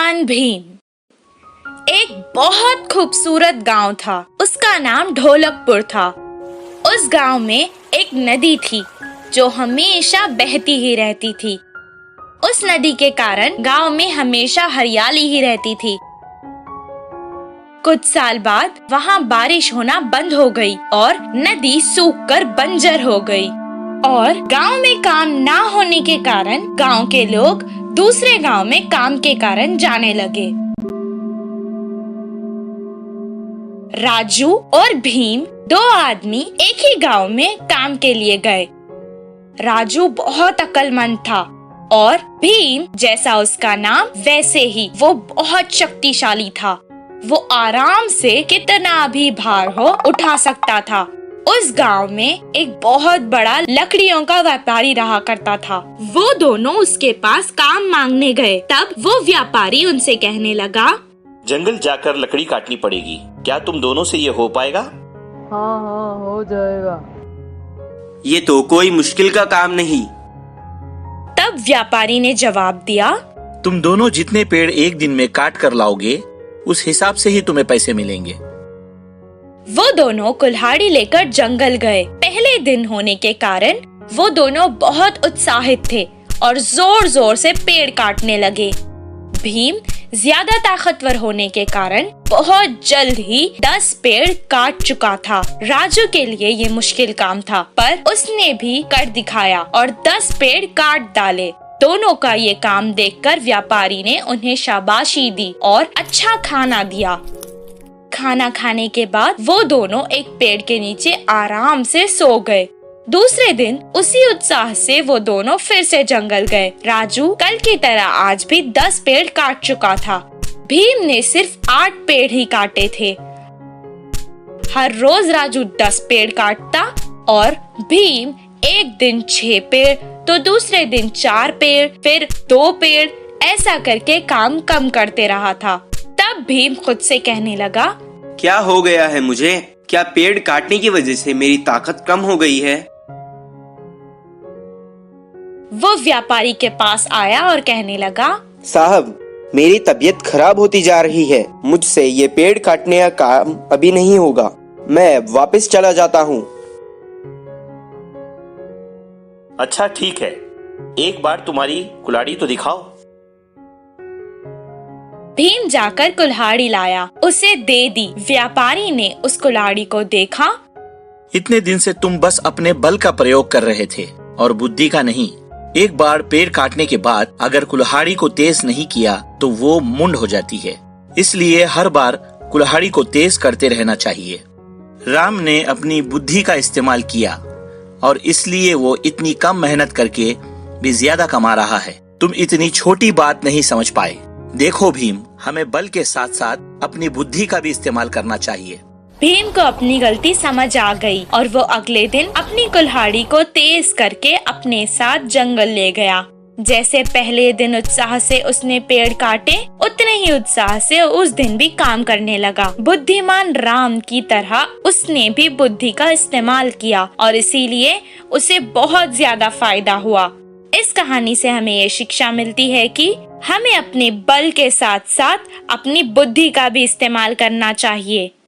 बुद्धिमान भीम। एक बहुत खूबसूरत गांव था। उसका नाम ढोलकपुर था। उस गांव में एक नदी थी जो हमेशा बहती ही रहती थी। उस नदी के कारण गांव में हमेशा हरियाली ही रहती थी। कुछ साल बाद वहां बारिश होना बंद हो गई और नदी सूखकर बंजर हो गई और गांव में काम ना होने के कारण गांव के लोग दूसरे गांव में काम के कारण जाने लगे। राजू और भीम दो आदमी एक ही गांव में काम के लिए गए। राजू बहुत अक्लमंद था और भीम जैसा उसका नाम वैसे ही वो बहुत शक्तिशाली था। वो आराम से कितना भी भार हो उठा सकता था। उस गांव में एक बहुत बड़ा लकड़ियों का व्यापारी रहा करता था। वो दोनों उसके पास काम मांगने गए। तब वो व्यापारी उनसे कहने लगा, जंगल जाकर लकड़ी काटनी पड़ेगी। क्या तुम दोनों से ये हो पाएगा? हाँ हो जाएगा। ये तो कोई मुश्किल का काम नहीं। तब व्यापारी ने जवाब दिया, तुम दोनों जितने पेड़ एक दिन में काट कर लाओगे उस हिसाब से ही तुम्हें पैसे मिलेंगे। वो दोनों कुल्हाड़ी लेकर जंगल गए। पहले दिन होने के कारण वो दोनों बहुत उत्साहित थे और जोर जोर से पेड़ काटने लगे। भीम ज्यादा ताकतवर होने के कारण बहुत जल्द ही 10 पेड़ काट चुका था। राजू के लिए ये मुश्किल काम था, पर उसने भी कर दिखाया और 10 पेड़ काट डाले। दोनों का ये काम देखकर व्यापारी ने उन्हें शाबाशी दी और अच्छा खाना दिया। खाना खाने के बाद वो दोनों एक पेड़ के नीचे आराम से सो गए। दूसरे दिन उसी उत्साह से वो दोनों फिर से जंगल गए। राजू कल की तरह आज भी 10 पेड़ काट चुका था। भीम ने सिर्फ 8 पेड़ ही काटे थे। हर रोज राजू 10 पेड़ काटता और भीम एक दिन 6 पेड़, तो दूसरे दिन 4 पेड़, फिर 2 पेड़, ऐसा करके काम कम करते रहा था। तब भीम खुद से कहने लगा, क्या हो गया है मुझे? क्या पेड़ काटने की वजह से मेरी ताकत कम हो गई है? वो व्यापारी के पास आया और कहने लगा, साहब, मेरी तबीयत खराब होती जा रही है। मुझसे ये पेड़ काटने का काम अभी नहीं होगा। मैं वापस चला जाता हूँ। अच्छा ठीक है, एक बार तुम्हारी कुल्हाड़ी तो दिखाओ। भीम जाकर कुल्हाड़ी लाया, उसे दे दी। व्यापारी ने उस कुल्हाड़ी को देखा। इतने दिन से तुम बस अपने बल का प्रयोग कर रहे थे और बुद्धि का नहीं। एक बार पेड़ काटने के बाद अगर कुल्हाड़ी को तेज नहीं किया तो वो मुंड हो जाती है। इसलिए हर बार कुल्हाड़ी को तेज करते रहना चाहिए। राम ने अपनी बुद्धि का इस्तेमाल किया और इसलिए वो इतनी कम मेहनत करके भी ज्यादा कमा रहा है। तुम इतनी छोटी बात नहीं समझ पाए। देखो भीम, हमें बल के साथ साथ अपनी बुद्धि का भी इस्तेमाल करना चाहिए। भीम को अपनी गलती समझ आ गई और वो अगले दिन अपनी कुल्हाड़ी को तेज करके अपने साथ जंगल ले गया। जैसे पहले दिन उत्साह से उसने पेड़ काटे, उतने ही उत्साह से उस दिन भी काम करने लगा। बुद्धिमान राम की तरह उसने भी बुद्धि का इस्तेमाल किया और इसीलिए उसे बहुत ज्यादा फायदा हुआ। इस कहानी से हमें ये शिक्षा मिलती है कि हमें अपने बल के साथ साथ अपनी बुद्धि का भी इस्तेमाल करना चाहिए।